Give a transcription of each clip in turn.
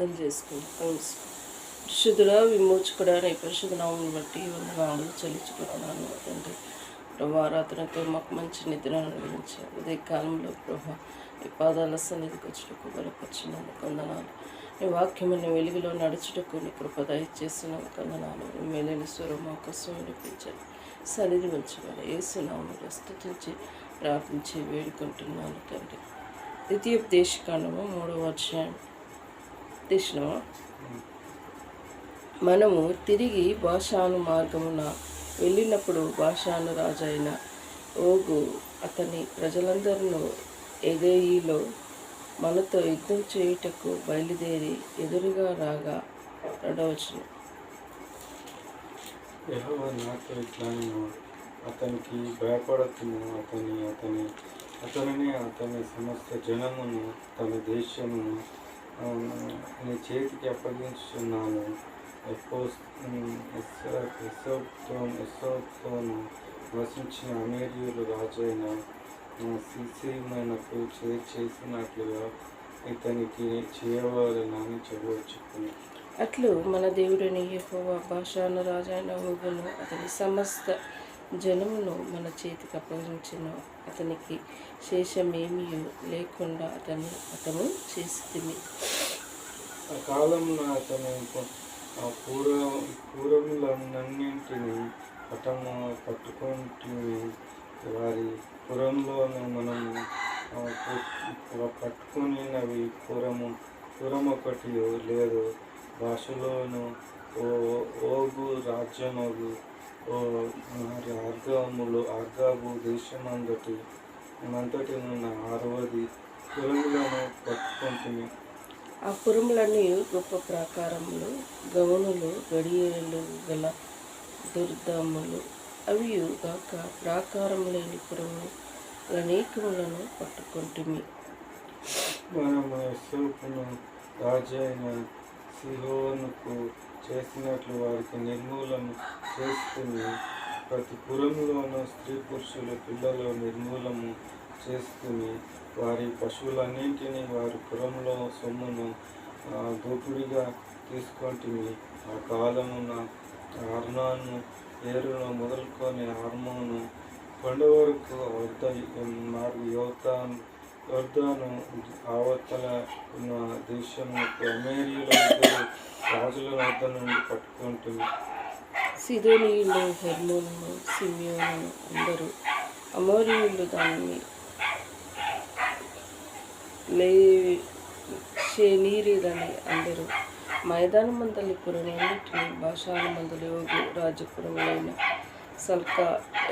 ప్రార్థన చేసుకుంటాం. పరిశుద్ధుడా విమోచకుడా నీ పరిశుద్ధ నామమును బట్టి వందనాలు చెల్లించుకుంటున్నాను తండ్రి. ప్రభా రాత్రితో మాకు మంచి నిద్రను అనుగ్రహించారు. ఉదయ కాలంలో ప్రభా ఈ పాదాల సన్నిధికి వచ్చుటకు బలపరిచినందుకు వందనాలు. నీ వాక్యమైన వెలుగులో నడుచుటకు నీ కృప దయచేసినందుకు వందనాలు. మేలేని స్వరం మా కోసం వినిపించాలి. సన్నిధి ఉంచమని యేసునామములో స్తుతించి ప్రార్థించి వేడుకుంటున్నాను తండ్రి. ద్వితీయోపదేశకాండము 3వ అధ్యాయం తీసినవా? మనము తిరిగి బాషాను మార్గమున వెళ్ళినప్పుడు బాషాను రాజు అయిన ఓగు అతని ప్రజలందరూ ఎదేయిలో మనతో యుద్ధం చేయుటకు బయలుదేరి ఎదురుగా రాగా. 2వ యెహోవా నాతో ఇట్లనెను, అతనికి భయపడకుము, అతనిని అతని సమస్త జనమును తన దేశమును నీ చేతికి అప్పగించుచున్నాను. ఎస్సోతోను వసించిన అమోరీయుల రాజైన సీసెరునకు చేసినట్లుగా ఇతనికి చేయవాలని చెప్పుకుని. అట్లు మన దేవుడని యెహోవా బాషాను రాజైన ఓగును అతని సమస్త జనమును మన చేతికి అప్పగించిన. అతనికి శేషమేమీ లేకుండా అతను చేస్తుంది. ఆ కాలంలో అతను పూరములన్నింటినీ పట్టుకుంటుంది. వారి పురంలోను మనము పట్టుకునినవి పురమొకటి లేదు. భాషలోను ఓగు రాజ్యమగు ఆర్గాబు దేశమంతటి నున్న 60 పురములను పట్టుకుంటుంది. ఆ పురములన్నీ గొప్ప ప్రాకారములు, గవనులు, గడియలు గల దుర్దములు అవియు గాక ప్రాకారము లేని పురములు అనేకములను పట్టుకుంటుమి. మనము ఎస్సోపును రాజైన సీహోనుకు చేసినట్లు వారికి నిర్మూలన చేస్తుంది. ప్రతి పురంలోనూ స్త్రీ పురుషులు పిల్లలు నిర్మూలము చేసుకుని వారి పశువులన్నింటినీ వారి పురంలో సొమ్మును దోపిడిగా తీసుకుంటుంది. ఆ కాలమున అర్నాను ఏరును మొదలుకొని హార్మోను కొండ వరకు యోర్దాను ఆవతల ఉన్న దేశముకు అమోరీయుల రాజుల వద్ద నుండి పట్టుకుంటుంది. సీదోనీయులు, హెర్మోను, సిమియోను అందరూ అమోరీయులు దానిని షేనీరులని అందరూ మైదానమందలి పురములన్నిటినీ బాషాను మందలి ఓగు రాజపురములైన సల్కా,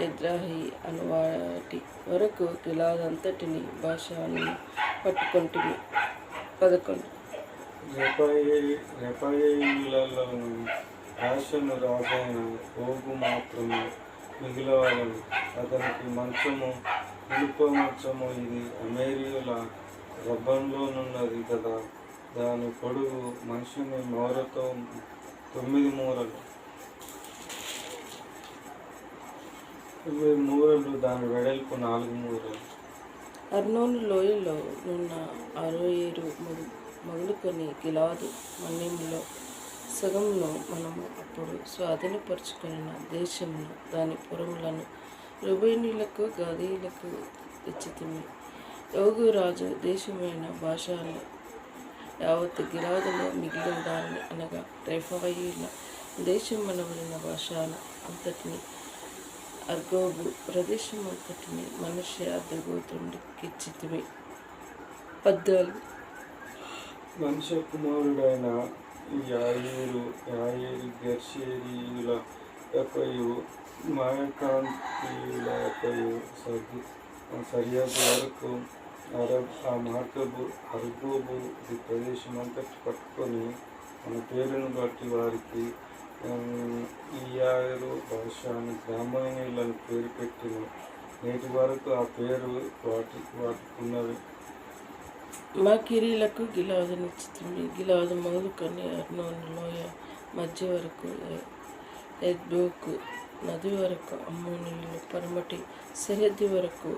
ఎద్రాహి అను వాటి వరకు గిలాదంతటిని బాషాను పట్టుకుంటుంది. 11 రెపాయేయులలోను బాషాను రాజైన ఓగు మాత్రము మిగిలవలెను. అతనికి మంచము, ఇనుప మంచము, ఇది అమోరీయుల రబ్బంలోనున్నది కదా. దాని పొడుగు మనిషిని మోరతో 9 మూరలు, దాని వెడల్పు 4 మూరలు. అర్నోను లోయలో నున్న 67 మొదలుకొని గిలాదు మన్యంలో సగంలో మనము అప్పుడు స్వాధీనపరుచుకున్న దేశమును దాని పురములను రూబేనీయులకు, గాదీయులకు ఇచ్చితిమి. ఓగు రాజు దేశమైన బాషాను యావత్ గిలాదులో మిగిలిన దానిని అనగా రెఫాయీల దేశం మనవలిన బాషాను అంతటిని, అర్గోబు ప్రదేశం అంతటిని మనుష్య అర్ధగోత్రుడికి ఇచ్చితిమి. 14 మనుష్య కుమారుడైన యాయేరు గెర్షేరీయుల యొక్కయు మాయకాంతీయుల యొక్కయు సరిహద్దు వరకు ఆ మార్గబు అర్గోబు ప్రదేశమంతటి పట్టుకొని మన పేరును బట్టి వారికి ఇయారు బాషాను గ్రామీణులను పేరు పెట్టిన. నేటి వరకు ఆ పేరు వాటికున్నవి. మా కిరీలకు గిలాదునిచ్చితిమి. గిలాదు మొదలుకొని అర్నోను లోయ మధ్య వరకు ఎగ్బోకు నది వరకు అమ్మోనీయులు పరమటి సరిహద్దు వరకు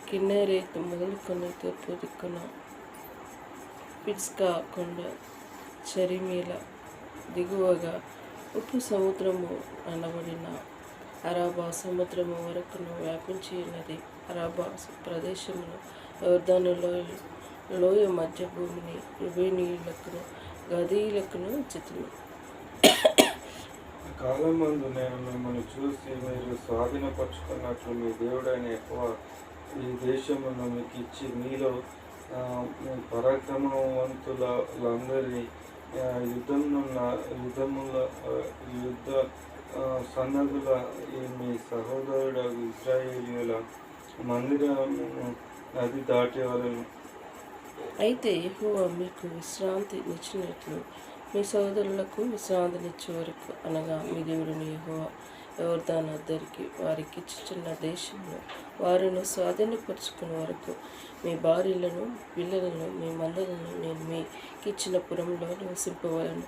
కిన్నెరేతు మొదలుకొని తూర్పు దిక్కున పిస్కా కొండ చెరిమీల దిగువగా ఉప్పు సముద్రము అనబడిన అరాబా సముద్రము వరకును వ్యాపించి ఉన్నది. అరాబా ప్రదేశమును యోర్దాను లోయ మధ్య భూమిని రుబేనీయులకును గదీయులకును ఇచ్చితిని. కాలమందు నేను మిమ్మల్ని చూసి మీరు స్వాధీనపరుచుకున్నట్లు మీ దేవుడైన యెహోవా ఈ దేశమును మీకు ఇచ్చి మీలో పరాక్రమవంతులందరి యుద్ధ సన్నద్ధుల మీ సహోదరుడు ఇశ్రాయేలీయుల మందిరము నది దాటి వలెను. అయితే యెహోవా మీకు విశ్రాంతి నిచ్చినట్లు మీ సోదరులకు విశ్రాంతినిచ్చే వరకు, అనగా మీ దేవుడిని యెహోవా యోర్దాను అద్దరికి వారికి ఇచ్చుచున్న దేశంలో వారిని స్వాధీనపరుచుకునే వరకు మీ భార్యలను పిల్లలను మీ మందలను నేను మీకు ఇచ్చిన పురంలో నివసింపవలను.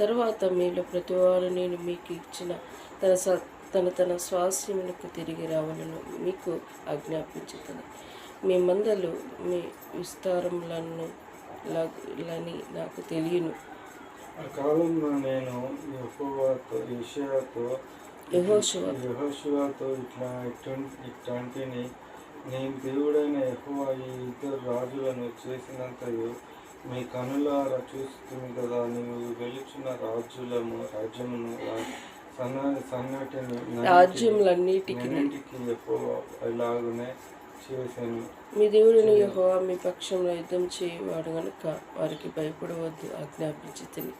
తర్వాత మీలో ప్రతివారు నేను మీకు ఇచ్చిన తన స్వాస్థ్యమునకు తిరిగి రావాలను మీకు ఆజ్ఞాపించుతుంది. మీ మందలు మీ విస్తారములను నాకు తెలియను. ఆ కాలంలో నేను యెహోషువతో ఇట్లాంటిని, నీ దేవుడైన యెహోవా ఈ ఇద్దరు రాజులను చేసినంతయు మీ కనులారా చూస్తుంది కదా. నీవు వెలుచున్న రాజ్యమును రాజ్యములన్నిటికీ యెహోవా ఇలాగునే చేశాను. మీ దేవుడిని యెహోవా మీ పక్షంలో యుద్ధం చేయవాడు గనుక వారికి భయపడవద్దు ఆజ్ఞాపించితిని.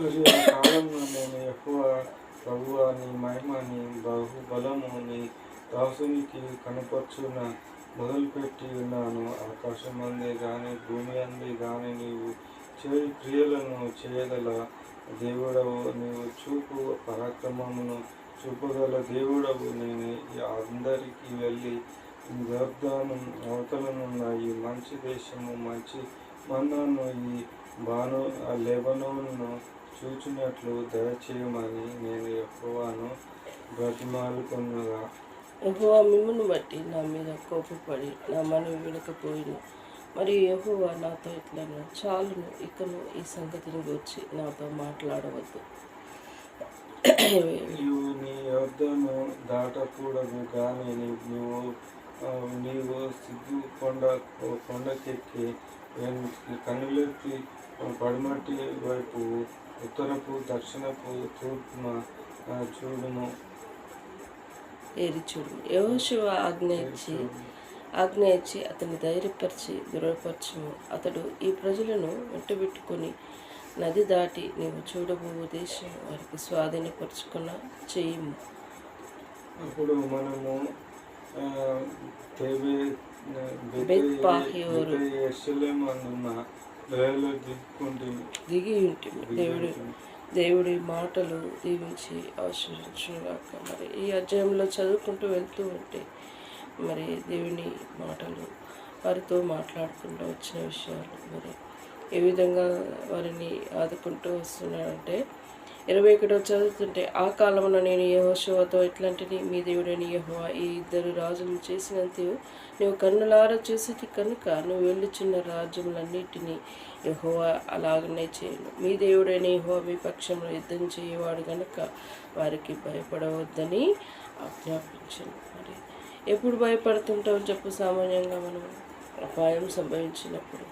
మరి ఆ కాలంలో నేను యెహోవా ప్రభువా నీ మహిమ నీ బాహుబలము నీ దాసునికి కనపరచున మొదలుపెట్టి ఉన్నాను. ఆకాశం అందే గాని భూమి అందే గాని నీవు చేయి క్రియలను చేయగల దేవుడవు, నీవు చూపు పరాక్రమమును చూపగల దేవుడవు. నేను అందరికీ వెళ్ళి యోర్దాను అవతలనున్న ఈ మంచి దేశము మంచి మన్నాను ఈ లెబనోనును చూచినట్లు దయచేయమని నేను యెహోవాను బ్రతిమాలుకొనగా, యెహోవా మిమ్మును బట్టి నా మీద కోపపడి నా మనవి వినకపోయిను. మరియు యెహోవా నాతో ఇట్లను, చాలును, ఇకను ఈ సంగతిని గూర్చి నాతో మాట్లాడవద్దు. నీవు నీ యోర్దాను దాటకూడదు కానీ నీవు సిగ్గు కొండకెక్కి కన్నులెత్తి పడమటి వైపు ఉత్తరపు దక్షిణపు తూర్పున చూడుము. యెహోషువ ఆజ్ఞ ఇచ్చి అతన్ని ధైర్యపరిచి దృఢపరచుము. అతడు ఈ ప్రజలను వెంటబెట్టుకొని నది దాటి నీవు చూడబోవు దేశం వారికి స్వాధీనపరుచుకున్న చెయ్యము. అప్పుడు మనము దిగి ఉంటుంది. దేవుడి మాటలు దీవించి ఆశీర్వదించుగాక. మరి ఈ అధ్యాయంలో చదువుకుంటూ వెళ్తూ ఉంటే మరి దేవుని మాటలు వారితో మాట్లాడుకుంటూ వచ్చిన విషయాలు మరి ఏ విధంగా వారిని ఆదుకుంటూ వస్తున్నాడంటే 21 చదువుతుంటే, ఆ కాలమున నేను యెహోషువతో ఇట్లాంటిని, మీ దేవుడైన యెహోవా ఈ ఇద్దరు రాజులను చేసినంతయు నువ్వు కన్నులారా చూసితి కనుక నువ్వు వెళ్ళుచున్న రాజ్యములన్నిటినీ యెహోవా అలాగనే చేయను. మీ దేవుడైన యెహోవా మీ పక్షంలో యుద్ధం చేయవాడు గనుక వారికి భయపడవద్దని ఆజ్ఞాపించను. మరి ఎప్పుడు భయపడుతుంటామని చెప్పు. సామాన్యంగా మనం అపాయం సంభవించినప్పుడు,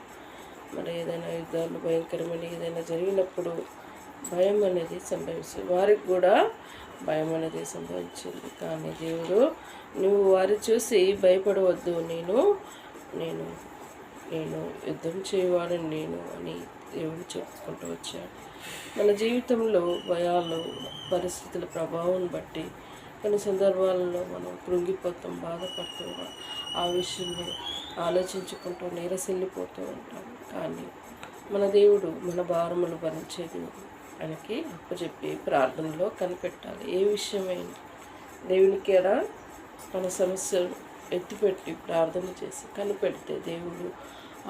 మరి ఏదైనా యుద్ధాలు భయంకరమైన ఏదైనా జరిగినప్పుడు భయం అనేది సంభవిస్తుంది. వారికి కూడా భయం అనేది సంభవించింది. కానీ దేవుడు, నువ్వు వారి చూసి భయపడవద్దు, నేను నేను నేను యుద్ధం చేయవాడని నేను అని దేవుడు చెప్పుకుంటూ వచ్చాడు. మన జీవితంలో భయాలు, పరిస్థితుల ప్రభావం బట్టి కొన్ని సందర్భాలలో మనం కృంగిపోతాం, బాధపడుతూ ఆ విషయంలో ఆలోచించుకుంటూ నీరసిల్లిపోతూ ఉంటాం. కానీ మన దేవుడు మన భారములు భరించేది ఆయనకి అప్పచెప్పి ప్రార్థనలో కనిపెట్టాలి. ఏ విషయమైనా దేవునికి ఎడ మన సమస్యలు ఎత్తిపెట్టి ప్రార్థన చేసి కనిపెడితే దేవుడు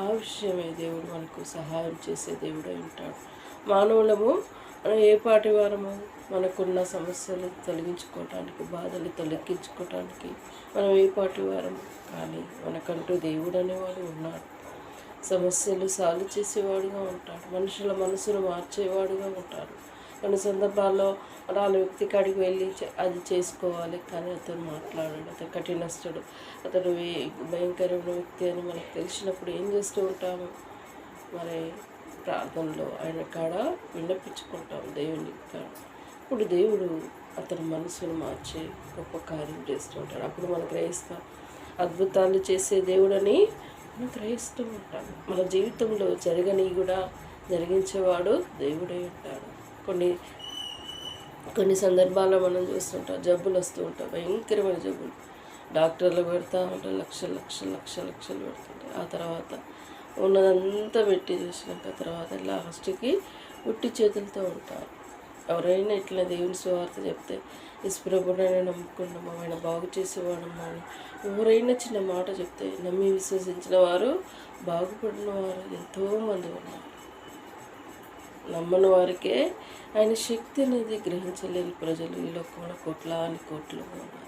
ఆ విషయమే దేవుడు మనకు సహాయం చేసే దేవుడు ఉంటాడు. మానవులము మనం ఏ పాటి వారము మనకున్న సమస్యలు తొలగించుకోవటానికి, బాధలు తొలగించుకోవటానికి మనం ఏ పాటి వారము. కానీ మనకంటూ దేవుడు అనేవాడు ఉన్నాడు. సమస్యలు సాల్వ్ చేసేవాడుగా ఉంటాడు. మనుషుల మనసును మార్చేవాడుగా ఉంటాడు. కొన్ని సందర్భాల్లో వాళ్ళ వ్యక్తి కాడికి వెళ్ళి అది చేసుకోవాలి, కానీ అతను మాట్లాడాడు. అతను కఠినస్తుడు, అతడు భయంకరమైన వ్యక్తి అని మనకు తెలిసినప్పుడు ఏం చేస్తూ ఉంటాము? మరి ప్రార్థనలో ఆయన కాడ విన్నపించుకుంటాం దేవుని కాడ. ఇప్పుడు దేవుడు అతని మనసును మార్చి గొప్ప కార్యం చేస్తూ ఉంటాడు. అప్పుడు మనం గ్రహిస్తాం, అద్భుతాలు చేసే దేవుడని మనం గ్రహిస్తూ ఉంటాం. మన జీవితంలో జరగని కూడా జరిగించేవాడు దేవుడై ఉంటాడు. కొన్ని సందర్భాల్లో మనం చూస్తుంటాం, జబ్బులు వస్తూ ఉంటాం, భయంకరమైన జబ్బులు. డాక్టర్లు పెడతా ఉంటారు, లక్షలు పెడుతుంటాయి. ఆ తర్వాత ఉన్నదంతా పెట్టి చూసినాక తర్వాత లాస్ట్కి ఉట్టి చేతులతో ఉంటారు. ఎవరైనా ఇట్లా దేవుని సువార్త చెప్తే ఇసుప్రభుడైనా నమ్ముకున్నాము, ఆయన బాగు చేసేవాడమ్మా అని ఎవరైనా చిన్న మాట చెప్తే నమ్మి విశ్వసించిన వారు, బాగుపడిన వారు ఎంతోమంది ఉన్నారు. నమ్మని వారికే ఆయన శక్తి అనేది గ్రహించలేని ప్రజలు ఈ లోకంలో కోట్లు ఉన్నారు.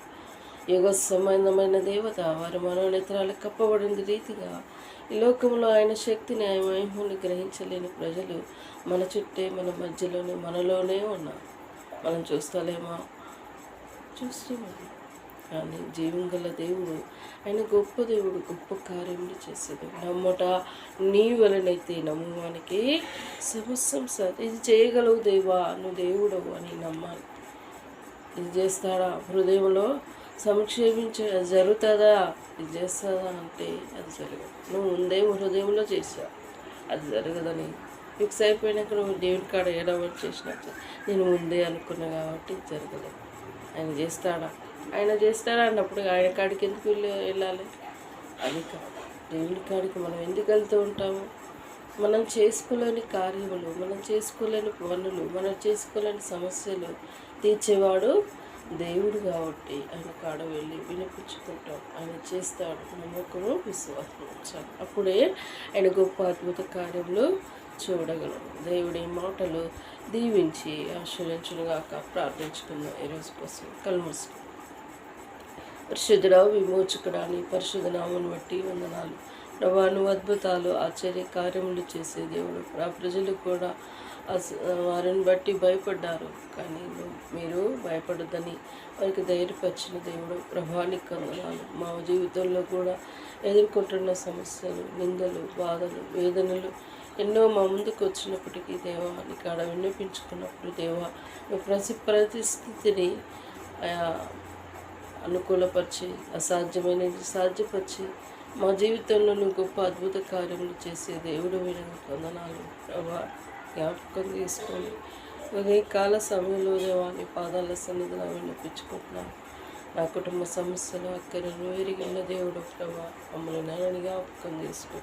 యుగ సంబంధమైన దేవత వారి మనోనేత్రాలకు కప్పబడిన రీతిగా ఈ లోకంలో ఆయన శక్తిని, ఆయన మహిమని గ్రహించలేని ప్రజలు మన చుట్టే, మన మధ్యలోనే, మనలోనే ఉన్నారు. మనం చూస్తలేమా? చూస్తూ ఉన్నాం. కానీ జీవం గల దేవుడు, ఆయన గొప్ప దేవుడు, గొప్ప కార్యములు చేసేది. నమ్మట నీ వలనైతే నమ్మువానికి సమస్తం ఇది చేయగలవు దేవా, నువ్వు దేవుడవు అని నమ్మాలి. ఇది చేస్తాడా? హృదయంలో జరుగుతుందా? ఇది చేస్తుందా అంటే అది జరగదు. నువ్వు ముందే హృదయంలో చేసావు, అది జరగదని ఫిక్స్ అయిపోయినాక నువ్వు దేవుడి కాడ ఏడవని చేసినట్టు నేను ముందే అనుకున్నా కాబట్టి జరగలేదు. ఆయన చేస్తాడా అన్నప్పుడు ఆయన కాడికి ఎందుకు వెళ్ళాలి? అది కాదు. దేవుని కాడికి మనం ఎందుకు వెళ్తూ ఉంటాము? మనం చేసుకోలేని కార్యములు, మనం చేసుకోలేని పనులు, మనం చేసుకోలేని సమస్యలు తీర్చేవాడు దేవుడు కాబట్టి ఆయన కాడ వెళ్ళి వినిపించుకుంటాం. ఆయన చేస్తాడు. నమ్మకము, విశ్వాసం ఉంచాలి. అప్పుడే ఆయన గొప్ప అద్భుత కార్యములు చూడగలం. దేవుడి మాటలు దీవించి ఆశీర్వదించునుగాక. ప్రార్థించుకుందాం. ఈరోజు కోసం కల్మూసుకుందాం. పరిశుద్ధుడా, విమోచకుడా, నీ పరిశుద్ధ నామమును బట్టి వందనాలు ప్రభా. నువ్వు అద్భుతాలు, ఆశ్చర్య కార్యములు చేసే దేవుడు. ఆ ప్రజలు కూడా వారిని బట్టి భయపడ్డారు, కానీ మీరు భయపడద్దని వారికి ధైర్యపరిచిన దేవుడు. ప్రభానికి వందనాలు. మా జీవితంలో కూడా ఎదుర్కొంటున్న సమస్యలు, నిందలు, బాధలు, వేదనలు ఎన్నో మా ముందుకు వచ్చినప్పటికీ దేవా, నీ కాడ విన్నపించుకున్నప్పుడు దేవా, నువ్వు పరిస్థితిని అనుకూలపరిచి, అసాధ్యమైనది సాధ్యపరిచి మా జీవితంలో నువ్వు గొప్ప అద్భుత కార్యములు చేసే దేవుడు వినని వందనాలు ప్రభా. జ్ఞాపకం తీసుకొని ఉదయ కాల సమయంలో దేవా నీ పాదాల సన్నిధిలో వినిపించుకుంటున్నాను. నా కుటుంబ సమస్యలు అక్కరను ఎరిగిన దేవుడు ప్రభా, మమ్మల్ని నాయని జ్ఞాపకం చేసుకో.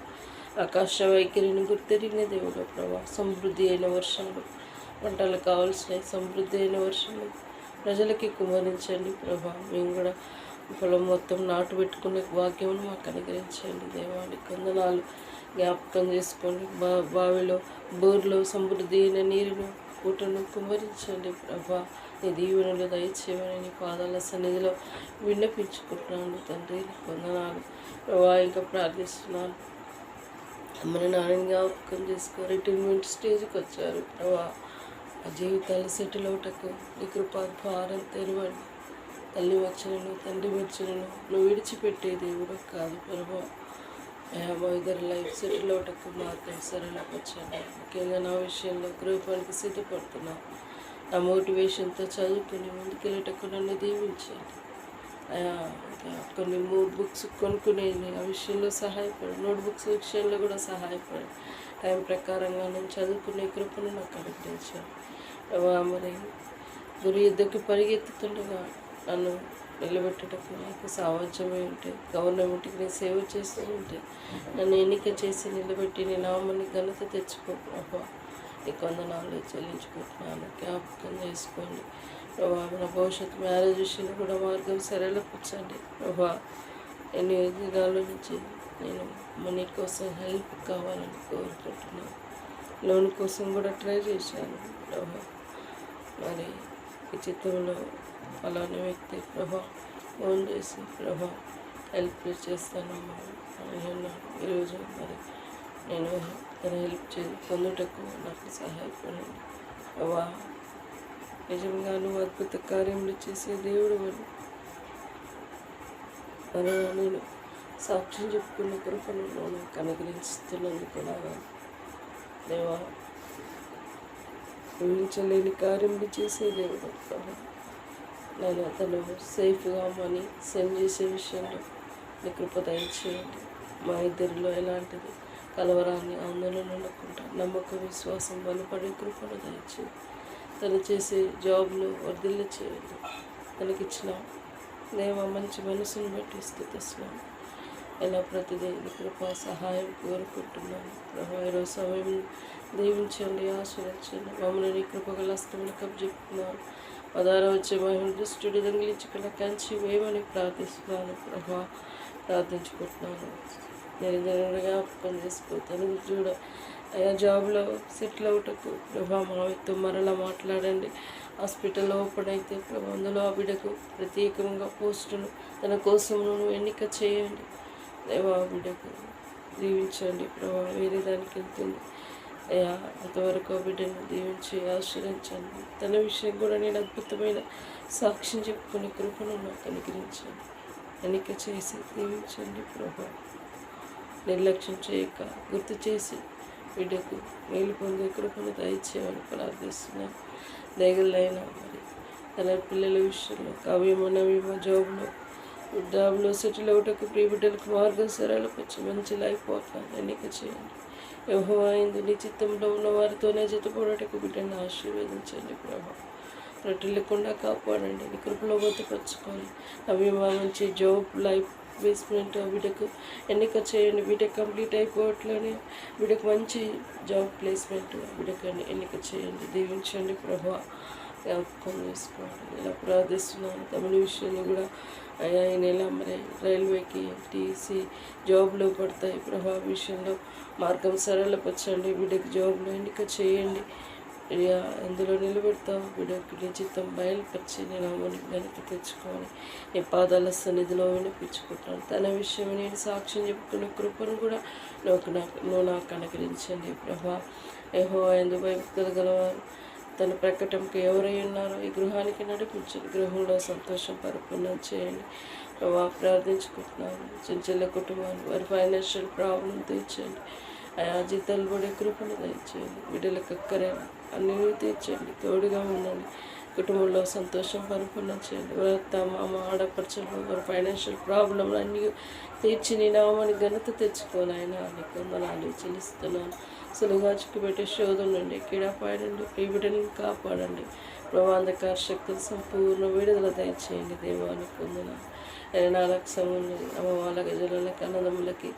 ఆకాశ వైఖరిని గుర్తెరిగిన దేవుడు ప్రభా. సమృద్ధి అయిన వర్షంలో, పంటలు కావాల్సిన సమృద్ధి అయిన వర్షంలో ప్రజలకి కుమరించండి ప్రభా. మేము కూడా పొలం మొత్తం నాటు పెట్టుకునే భాగ్యమును మాకు అనుగ్రహించండి దేవానికి వందనాలు. జ్ఞాపకం చేసుకోండి. బావిలో, బోర్లో సమృద్ధి అయిన నీరును, పూటను కుమరించండి ప్రభా. నీ దీవెనలు దయచేయమని నీ పాదాల సన్నిధిలో విన్నపించుకుంటున్నాను తండ్రి. వందనాలు ప్రభా. ఇంకా ప్రార్థిస్తున్నాను. మన నాన్నని జ్ఞాపకం చేసుకో. రిటైర్మెంట్ స్టేజ్కి వచ్చారు ప్రభా. ఆ జీవితాలు సెటిల్ అవుటకు నీ కృపా భారం తెరవండి. తల్లి వచ్చినను, తండ్రి వచ్చినను నువ్వు విడిచిపెట్టే దేవుడు కాదు ప్రభా. మా ఇద్దరు లైఫ్ సెటిల్ అవటకు మార్గం సరళపరచండి. ముఖ్యంగా నా విషయంలో గృహపానికి సిద్ధపడుతున్నాను. నా మోటివేషన్తో చదువుకుని ముందుకెళ్ళటకు నన్ను దీవించండి. కొన్ని బుక్స్ కొనుక్కునేది ఆ విషయంలో సహాయపడు. నోట్బుక్స్ విషయంలో కూడా సహాయపడు. టైం ప్రకారంగా నేను చదువుకునే కృపను నాకు అనుగ్రహించాను. మరి గురి యుద్ధకి పరిగెత్తుతుండగా నన్ను నిలబెట్టడానికి నాకు సామర్థ్యమే ఉంటే, గవర్నమెంట్కి నేను సేవ చేస్తూ ఉంటే నన్ను ఎన్నిక చేసి నిలబెట్టి నీ నామాన్ని ఘనత తెచ్చుకో ప్రభా. నీకు వందనాలు చెల్లించుకుంటున్నాను. జ్ఞాపకం చేసుకోండి ప్రభా. మన భవిష్యత్తు మ్యారేజ్ విషయంలో కూడా మార్గం సరళపరచండి ప్రభా. ఎన్ని దినాల నుంచి నేను మనీ కోసం హెల్ప్ కావాలని కోరుకుంటున్నాను. లోన్ కోసం కూడా ట్రై చేశాను ప్రభా. మరి ఈ చిత్రంలో అలానే వ్యక్తి ప్రభా ఫోన్ చేసి ప్రభా హెల్ప్ చేస్తానమ్మా అని అన్నాడు. ఈరోజు మరి నేను తన హెల్ప్ పొందుటకు నాకు సహాయపడండి. ప్రభా, నిజంగా నువ్వు అద్భుత కార్యములు చేసే దేవుడు అని నేను సాక్ష్యం చెప్పుకున్న కృపను నాకు అనుగ్రహిస్తున్నందుకు దేవా, ఊహించలేని కార్యములు చేసే దేవుడు ప్రభా. నేను అతను సేఫ్గా మనీ సెండ్ చేసే విషయంలో నీ కృప దయచేయండి. మా ఇద్దరిలో ఎలాంటిది కలవరాన్ని ఆందోళన ఉండకుండా నమ్మక విశ్వాసం బలపడే కృపను దయచేయండి. తను చేసే జాబ్లో వర్ధిల్ల చేయండి. తనకిచ్చిన దేవా మంచి మనసును బట్టి స్థుతిస్తున్నాను. ఎలా ప్రతిదీ నీ కృప సహాయం కోరుకుంటున్నాను ప్రభా. ఈరోజు సమయం దీవించండి, ఆశ్రయించండి. మమ్మల్ని నీ కృపగల హస్తములు కప్పచెప్పుకున్నాను. పదార వచ్చే మహిళ దృష్టిని దొంగిలించుకున్న కంచి వేయమని ప్రార్థిస్తున్నాను ప్రభా. ప్రార్థించుకుంటున్నాను. నిరంతరంగా జ్ఞాపకం చేసుకోతాను. చూడ అయ్యా జాబ్లో సెటిల్ అవుటకు ప్రభా మా వ్యక్తి మరలా మాట్లాడండి. హాస్పిటల్లో ఓపెన్ అయితే ప్రభా అందులో ఆ బిడ్డకు ప్రత్యేకంగా పోస్టును తన కోసం నువ్వు ఎన్నిక చేయండి. దేవా బిడ్డకు దీవించండి ప్రభా. వేరే దానికి వెళ్తుంది అయ్యా, అంతవరకు ఆ బిడ్డను దీవించి ఆశ్రయించండి. తన విషయం కూడా నేను అద్భుతమైన సాక్ష్యం చెప్పుకునే కృపను నాకు అనుగ్రహించండి. ఎన్నిక చేసి దీవించండి ప్రభా. నిర్లక్ష్యం చేయక గుర్తు చేసి బిడ్డకు మేలు పొందే కృపను దయచేయమని ప్రార్థిస్తున్నాను. దేగలైనా మరి తన పిల్లల విషయంలో కావ్యమో జాబ్లో సెటిల్ అవుటకు ప్రియ బిడ్డలకు మార్గం సరళపరిచి మంచి లైఫ్ పార్ట్నర్ ఎన్నిక చేయండి. యెహోవా యందు నీ చిత్తంలో ఉన్న వారితోనే జతపడటకు బిడ్డను ఆశీర్వదించండి ప్రభా. రొట్టెలకుండా కాపాడండి. నీ కృపలో భద్రపరచుకోవాలి. అవి మా మంచి జాబ్ లైఫ్ ప్లేస్మెంట్ బిడ్డకు ఎన్నిక చేయండి. బిడ్డ కంప్లీట్ అయిపోవట్లోనే బిడ్డకు మంచి జాబ్ ప్లేస్మెంట్ బిడ్డకు ఎన్నిక చేయండి. దీవించండి ప్రభా. జ్ఞాపకం చేసుకోండి. ఇలా ప్రార్థిస్తున్నాను. తమిళ విషయంలో కూడా అయ్యా ఈ నెల మరి రైల్వేకి టీసీ జాబ్లో పడతాయి ప్రభా. విషయంలో మార్గం సరళపరచండి. బిడ్డకి జాబ్లో ఎన్నిక చేయండి. ఎందులో నిలబెడతావు బిడ్డకు నీ చిత్తం బయలుపరిచి నేను అమ్మని వెనక్కి తెచ్చుకోవాలి. నీ పాదాల సన్నిధిలో వినిపించుకుంటాను. తన విషయం నేను సాక్ష్యం చెప్పుకునే కృపను కూడా నువ్వు నాకు అనుగ్రహించండి ప్రభా. యెహోవా యందు భయభక్తులు గలవారు తన ప్రకటనకు ఎవరై ఉన్నారో ఈ గృహానికి నడిపించండి. గృహంలో సంతోషం పరిపూర్ణం చేయండి ప్రభా. ప్రార్థించుకుంటున్నాను. చిన్న కుటుంబాలు వారి ఫైనాన్షియల్ ప్రాబ్లం తీర్చండి. ఆయా జీతాలు పడే కృపను దయచేయండి. బిడ్డలకు అక్కరే అన్నీ తీర్చండి. తోడుగా ఉండండి. కుటుంబంలో సంతోషం పరిపూర్ణం చేయండి. భర్త మామ ఆడపరచలు వారి ఫైనాన్షియల్ ప్రాబ్లం అన్నీ తీర్చి నీ నామని ఘనత తెచ్చుకోని ఆయన నీకు వందనాలు చెల్లిస్తున్నాను. సులువుగా చిక్కుపెట్టే శోధం నుండి కీడాపాయ నుండి ప్రియబిడ్డని కాపాడండి ప్రభా. అంధకార శక్తులు సంపూర్ణ విడుదల దయచేయండి. దేవానికి వందనాలు. 4 సమూహం అమ్మ వాళ్ళ గజలకి అన్నదమ్ములకి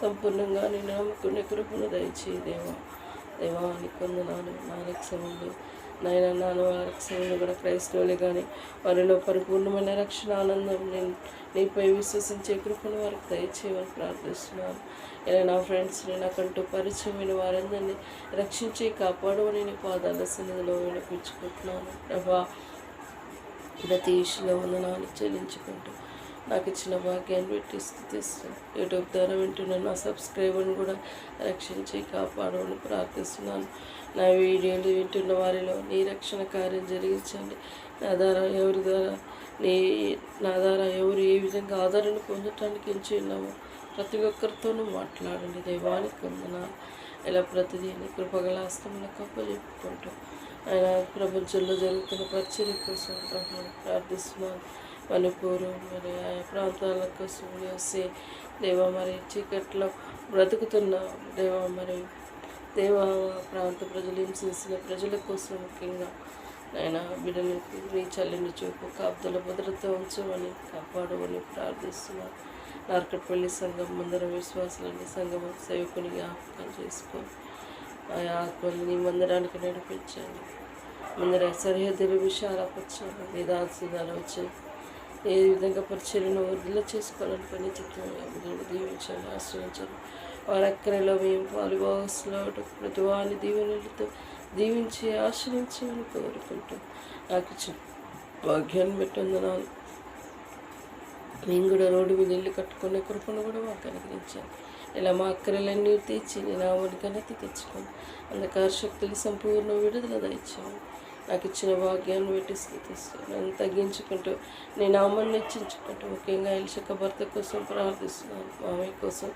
సంపూర్ణంగా నేను నమ్ముకునే కృపను దయచేయి దేవానికి వందనాలు. 4 సమయంలో నాన్న వాళ్ళ సమయంలో కూడా క్రైస్తవులే కానీ వారిలో పరిపూర్ణమైన రక్షణ ఆనందం నేను నీపై విశ్వసించే కృపను వారికి దయచేయమని ప్రార్థిస్తున్నాను. ఇలా నా ఫ్రెండ్స్ని నాకంటూ పరిచయమైన వారందరినీ రక్షించి కాపాడమని నీ పాదాల సన్నిధిలో వినిపించుకుంటున్నాను ప్రభా. ప్రతి ఇష్యూలో వందనాలు చెల్లించుకుంటూ నాకు ఇచ్చిన భాగ్యాన్ని పెట్టి స్థుతిస్తాను. యూట్యూబ్ ద్వారా వింటున్న నా సబ్స్క్రైబర్ని కూడా రక్షించి కాపాడమని ప్రార్థిస్తున్నాను. నా వీడియోలు వింటున్న వారిలో నీ రక్షణ కార్యం జరిగించండి. నా ద్వారా ఎవరు ఏ విధంగా ఆదరణ పొందటానికి ఎంచి ఉన్నామో ప్రతి ఒక్కరితోనూ మాట్లాడండి. దైవానికి వందనాలు. ఇలా ప్రతిదీ కృపగల హస్తములకు అప్పచెప్పుకుంటూ ఆయన ప్రపంచంలో జరుగుతున్న పరిచర్య కోసం ప్రార్థిస్తున్నాను. మణిపూర్ మరి ఆయా ప్రాంతాల కోసం వస్తే దేవా మరి చీకట్లో బ్రతుకుతున్న దేవా మరి దేవా ప్రాంత ప్రజలు హింసించిన ప్రజల కోసం ముఖ్యంగా ఆయన బిడ్డలకు నీ చల్లని చూపు కాపుదల భద్రత ఉంచమని కాపాడమని ప్రార్థిస్తున్నాను. నార్కట్పల్లి సంఘం ముందర విశ్వాసాలని సంఘం సేవకుని జ్ఞాపకం చేసుకొని ఆయా ఆత్మల్ని నీ మందిరానికి నడిపించండి. ముందర సరిహద్దులు విశాలపరచండి. నీ దాసుదారు వచ్చి ఏ విధంగా పరిచర్యను వదిలి చేసుకోవాలని పని చిత్తంగా దీవించండి, ఆశ్రయించండి. వారి అక్కరలో మేము పాలుభాగస్లో ప్రతి వారిని దీవెనలతో దీవించి ఆశ్రయించమని కోరుకుంటూ నాకు ఇచ్చిన భాగ్యాన్ని పెట్టొందనాలు. మేము కూడా రోడ్డు మీద ఇల్లు కట్టుకునే కృపను కూడా మాకు అనుగ్రహించండి. ఇలా మా అక్కరలన్నీ తీర్చి నీ నామని ఘనత తెచ్చుకొని అంధకార శక్తులు సంపూర్ణ విడుదల దయచేయండి. నాకు ఇచ్చిన భాగ్యాన్ని పెట్టి స్థితిస్తాను. నన్ను తగ్గించుకుంటూ నీ నామాన్ని హెచ్చించుకుంటూ ముఖ్యంగా ఎలిషక భర్త కోసం ప్రార్థిస్తున్నాను. మామయ్య కోసం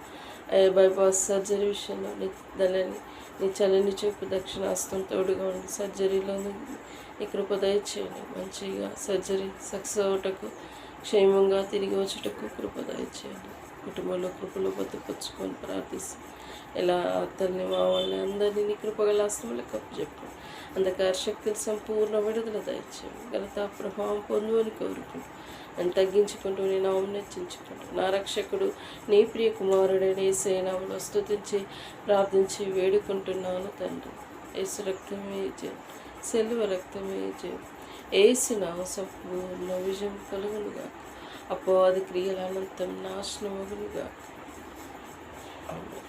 బైపాస్ సర్జరీ విషయంలో నీ చల్లని చూపు దక్షిణాస్తం తోడుగా ఉండి సర్జరీలో నీ కృప దయచేయండి. మంచిగా సర్జరీ సక్సెస్ అవ్వటకు క్షేమంగా తిరిగి వచ్చుటకు కృప దయచేయండి. కుటుంబంలో కృపలో బతుకొచ్చుకొని ప్రార్థిస్తాను. ఇలా అత్తల్ని మామల్ని అందరినీ నీ కృపగల హస్తములకు కప్పచెప్పు. అంధకార శక్తులు సంపూర్ణ విడుదల దయచేయండి. ఘనత ప్రభావం పొందువని కోరుకుంటూ నన్ను తగ్గించుకుంటూ నీ నామం హెచ్చించుకుంటూ నా రక్షకుడు నీ ప్రియ కుమారుడైన యేసయ్య నామములో స్తుతించి ప్రార్థించి వేడుకుంటున్నాను తండ్రి. యేసు రక్తమే జయం, సెల్వ రక్తమే జయం. యేసు నామ సంపూర్ణ విజయం కలుగునుగా. అపవాది క్రియల అనంతం నాశనమగునుగా. ఆమేన్.